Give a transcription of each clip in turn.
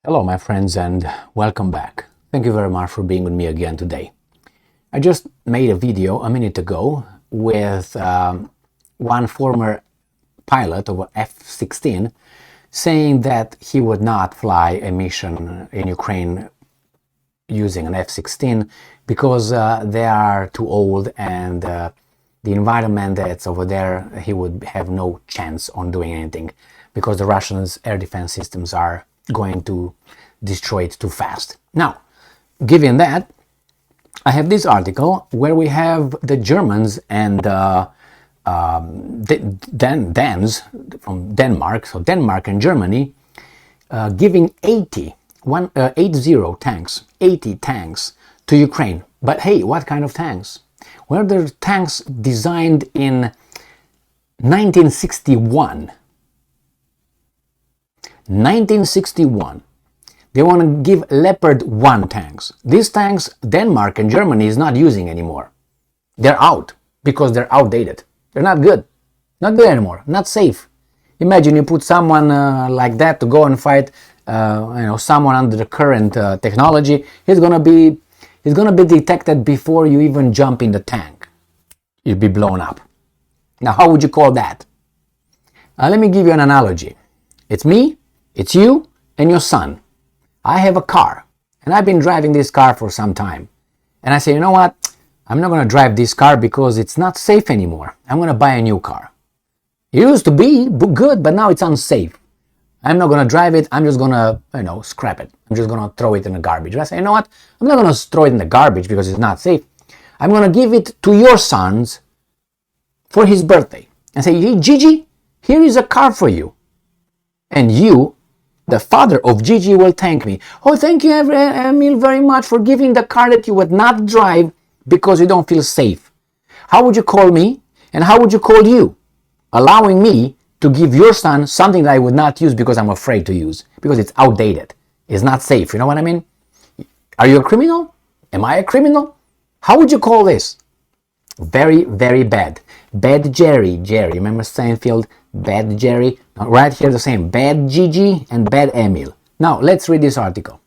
Hello, my friends, and welcome back. Thank you very much for being with me again today. I just made a video a minute ago with one former pilot of F-16 saying that he would not fly a mission in Ukraine using an F-16 because they are too old and the environment that's over there, he would have no chance on doing anything because the Russians' air defense systems are going to destroy it too fast. Now, given that, I have this article where we have the Germans and Danes from Denmark, so Denmark and Germany, giving 80 tanks to Ukraine. But hey, what kind of tanks? Well, they're tanks designed in 1961. 1961. They want to give Leopard 1 tanks. These tanks, Denmark and Germany is not using anymore. They're out because they're outdated. They're not good. Not good anymore. Not safe. Imagine you put someone like that to go and fight someone under the current technology. He's gonna be detected before you even jump in the tank. You'll be blown up. Now, how would you call that? Let me give you an analogy. It's me, it's you, and your son. I have a car, and I've been driving this car for some time. And I say, you know what? I'm not going to drive this car because it's not safe anymore. I'm going to buy a new car. It used to be good, but now it's unsafe. I'm not going to drive it. I'm just going to, scrap it. I'm just going to throw it in the garbage. I say, you know what? I'm not going to throw it in the garbage because it's not safe. I'm going to give it to your sons for his birthday. And say, hey, Gigi, here is a car for you. And you, the father of Gigi, will thank me. Oh, thank you, Emil, very much for giving the car that you would not drive because you don't feel safe. How would you call me? And how would you call you? Allowing me to give your son something that I would not use because I'm afraid to use. Because it's outdated. It's not safe. You know what I mean? Are you a criminal? Am I a criminal? How would you call this? Very, very bad. Bad Jerry. Remember Seinfeld? Bad Jerry. Right here the same. Bad Gigi and bad Emil. Now, let's read this article.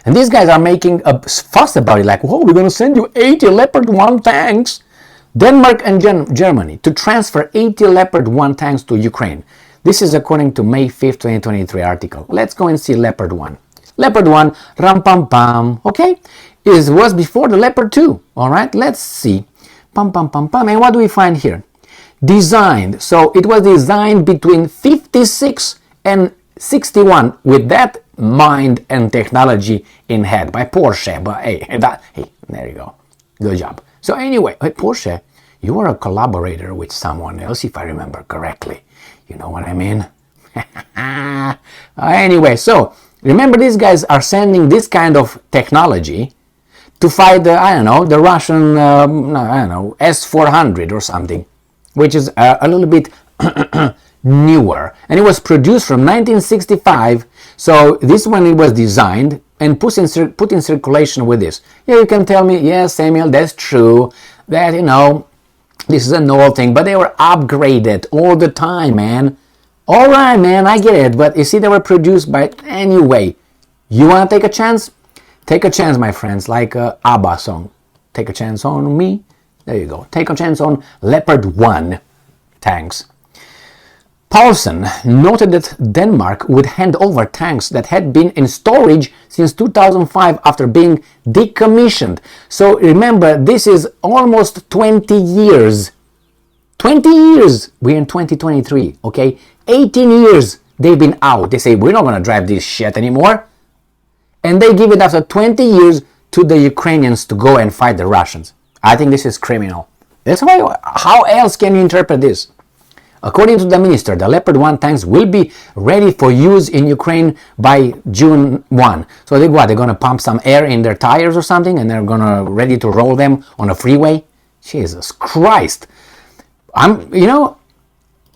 And these guys are making a fuss about it. Like, whoa, we're going to send you 80 Leopard 1 tanks. Denmark and Germany to transfer 80 Leopard 1 tanks to Ukraine. This is according to May 5th, 2023 article. Let's go and see Leopard 1. Leopard 1, ram pam pam, okay? It was before the Leopard 2, all right? Let's see. Pam pam pam pam. And what do we find here? Designed. So it was designed between 56 and 61 with that mind and technology in head by Porsche. But hey, there you go. Good job. So anyway, Porsche, you were a collaborator with someone else, if I remember correctly. You know what I mean? Anyway, so remember these guys are sending this kind of technology to fight the Russian, S-400 or something, which is a little bit newer. And it was produced from 1965. So this one, it was designed and put in circulation with this. Yeah, you can tell me, yes, Samuel, that's true. That, this is an old thing. But they were upgraded all the time, man. All right, man, I get it. But you see, they were produced by anyway. You want to take a chance? Take a chance, my friends, like ABBA song. Take a chance on me. There you go. Take a chance on Leopard 1 tanks. Paulsen noted that Denmark would hand over tanks that had been in storage since 2005 after being decommissioned. So remember, this is almost 20 years. 20 years! We're in 2023, okay? 18 years they've been out. They say, we're not going to drive this shit anymore. And they give it after 20 years to the Ukrainians to go and fight the Russians. I think this is criminal. That's why. How else can you interpret this? According to the minister, the Leopard 1 tanks will be ready for use in Ukraine by June 1. So they're going to pump some air in their tires or something and they're ready to roll them on a freeway? Jesus Christ.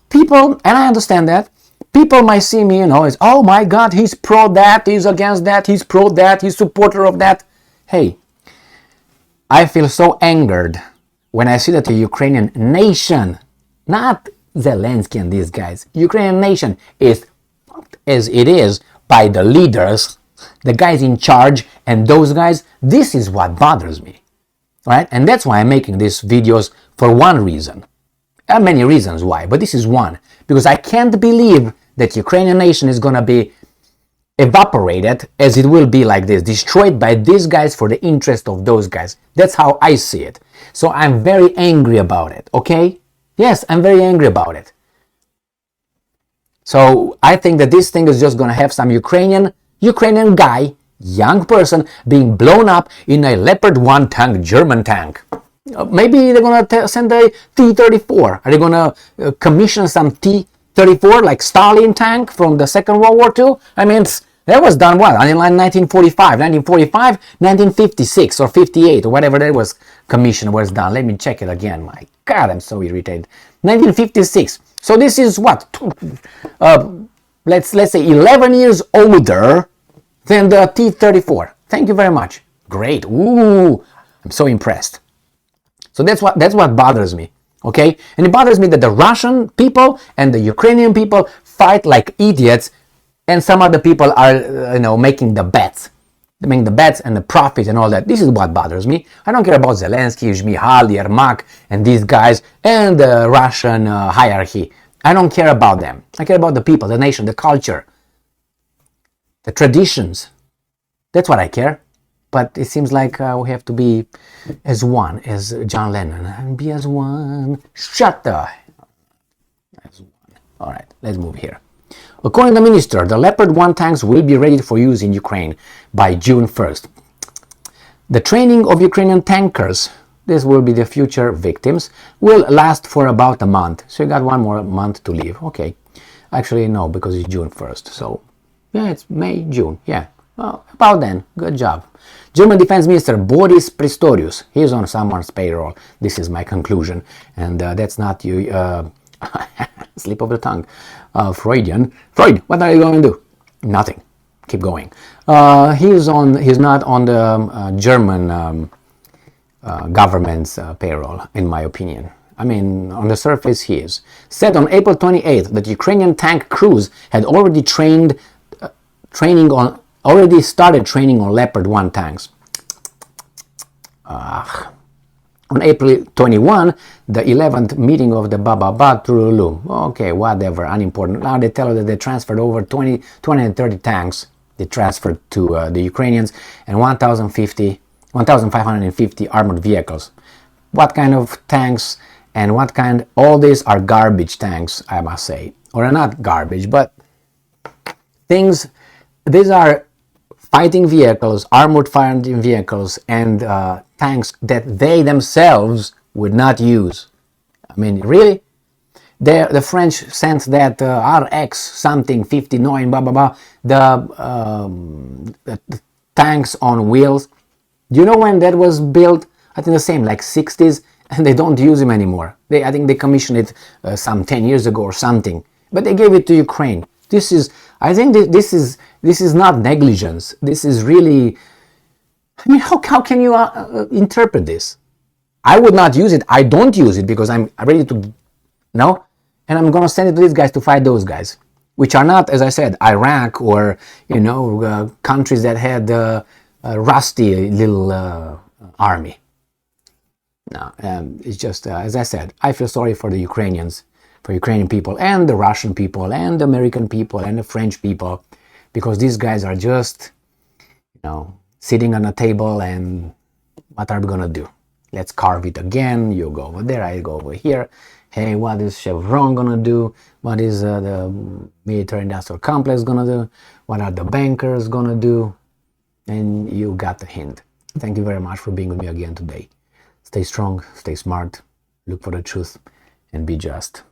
People, and I understand that, people might see me, as, oh my God, he's pro that, he's against that, he's pro that, he's supporter of that. Hey, I feel so angered when I see that the Ukrainian nation, not Zelensky and these guys, Ukrainian nation is fucked as it is by the leaders, the guys in charge, and those guys. This is what bothers me, right? And that's why I'm making these videos, for one reason. There are many reasons why, but this is one, because I can't believe that Ukrainian nation is gonna be evaporated as it will be like this, destroyed by these guys for the interest of those guys. That's how I see it. So I'm very angry about it, okay? Yes, I'm very angry about it. So I think that this thing is just gonna have some Ukrainian guy, young person, being blown up in a Leopard 1 tank, German tank. Maybe they're gonna send a T-34. Are they gonna commission some T-34 like Stalin tank from the Second World War II? I mean, that was done what? In like 1956 or 58 or whatever that was commission was done. Let me check it again. My God, I'm so irritated. 1956. So this is what? Let's say 11 years older than the T-34. Thank you very much. Great. Ooh, I'm so impressed. So that's what bothers me. Okay, and it bothers me that the Russian people and the Ukrainian people fight like idiots, and some other people are, making the bets. They make the bets and the profit and all that. This is what bothers me. I don't care about Zelensky, Shmihal, Yermak, and these guys, and the Russian hierarchy. I don't care about them. I care about the people, the nation, the culture, the traditions. That's what I care. But it seems like we have to be as one, as John Lennon. And be as one. Shut the... As one. All right, let's move here. According to the minister, the Leopard 1 tanks will be ready for use in Ukraine by June 1st. The training of Ukrainian tankers, this will be the future victims, will last for about a month. So you got one more month to live. Okay. Actually, no, because it's June 1st. So, yeah, it's May, June. Yeah. Well, about then. Good job. German Defense Minister Boris Pistorius. He's on someone's payroll. This is my conclusion. And that's not you. Slip of the tongue. Freudian. Freud, what are you going to do? Nothing. Keep going. He's not on the German government's payroll, in my opinion. I mean, on the surface he is. Said on April 28th that Ukrainian tank crews had already started training on Leopard 1 tanks. On April 21, the 11th meeting of the Trululu. Okay, whatever, unimportant. Now they tell us that they transferred over 230 tanks. They transferred to the Ukrainians, and 1,550 armored vehicles. What kind of tanks and what kind? All these are garbage tanks, I must say. Or not garbage, but things. These are fighting vehicles, armored fighting vehicles, and tanks that they themselves would not use. I mean, really? The French sent that RX something 59, blah blah blah. The tanks on wheels. Do you know when that was built? I think the same, like 60s, and they don't use them anymore. I think they commissioned it some 10 years ago or something, but they gave it to Ukraine. I think this is not negligence. This is really. I mean, how can you interpret this? I would not use it. I don't use it because I'm ready to, no, and I'm gonna send it to these guys to fight those guys, which are not, as I said, Iraq or countries that had a rusty little army. No, it's just as I said. I feel sorry for the Ukrainians, for Ukrainian people, and the Russian people, and the American people, and the French people, because these guys are just, sitting on a table, and what are we gonna do? Let's carve it again. You go over there, I go over here. Hey, what is Chevron gonna do? What is the military-industrial complex gonna do? What are the bankers gonna do? And you got the hint. Thank you very much for being with me again today. Stay strong, stay smart, look for the truth, and be just.